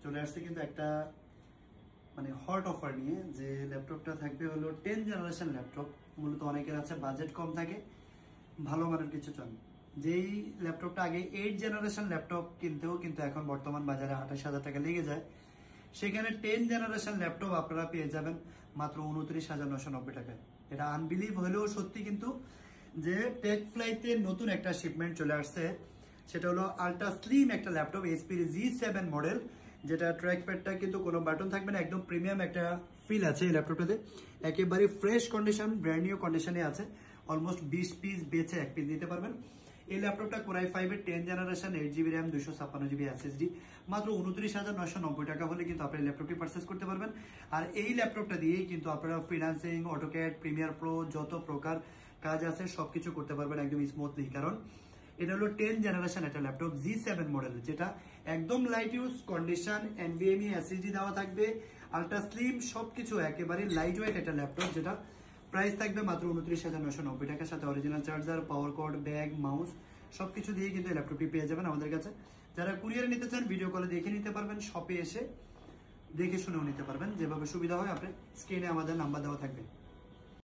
চলে আসছে কিন্তু একটা মানে হট অফার নিয়ে, যে ল্যাপটপটা থাকবে হলো 10 জেনারেশন ল্যাপটপ। মূলত অনেকের আছে বাজেট কম থাকে, ভালো মানের কিছু চান। যেই ল্যাপটপটা আগে 8 জেনারেশন ল্যাপটপ কিনতেও কিন্তু এখন বর্তমান বাজারে 28,000 টাকা লেগে যায়, সেখানে 10 জেনারেশন ল্যাপটপ আপনারা পেয়ে যাবেন মাত্র 29,990 টাকায়। এটা আনবিলিভ হলেও সত্যি কিন্তু, যে টেক ফ্লাইতে নতুন একটা শিপমেন্ট চলে আসছে, সেটা হলো আলট্রা স্লিম একটা ল্যাপটপ এইচপির G7 মডেল, যেটা ট্র্যাক প্যাডটা কিন্তু কোনো বাটন থাকবে না, একদম প্রিমিয়াম একটা ফিল আছে এই ল্যাপটপটাতে। একেবারে ফ্রেশ কন্ডিশন, ব্র্যান্ড নিউ কন্ডিশনে আছে। অলমোস্ট 20 পিস বেচে 1 পিস দিতে পারবেন। এই ল্যাপটপটা কোরাই 5 এর 10 generation 8GB RAM 256GB SSD মাত্র 29,990 টাকা হলে কিন্তু আপনি ল্যাপটপটি পারচেস করতে পারবেন। আর এই ল্যাপটপটা দিয়েই কিন্তু আপনারা ফ্রিল্যান্সিং, অটোক্যাড, প্রিমিয়ার প্রো যত প্রকার কাজ আছে সবকিছু করতে পারবেন একদম স্মুথলি। কারণ এটা হলো 10 জেনারেশন একটা ল্যাপটপ G7 মডেল, যেটা একদম light use condition, NVMe SSD দেওয়া থাকবে, আলট্রা স্লিম, সবকিছু একেবারে লাইট ওয়েট একটা ল্যাপটপ, যেটা প্রাইস থাকবে মাত্র 29,990 টাকার সাথে original charger, power cord, bag, mouse সবকিছু দিয়ে কিন্তু ল্যাপটপটি পেয়ে যাবেন আমাদের কাছে। যারা কুরিয়ারে নিতে চান ভিডিও কলে দেখে নিতে পারবেন, শপে এসে দেখে শুনেও নিতে পারবেন, যেভাবে সুবিধা হয়। আপনি স্ক্রিনে আমাদের নাম্বার দেওয়া থাকবে।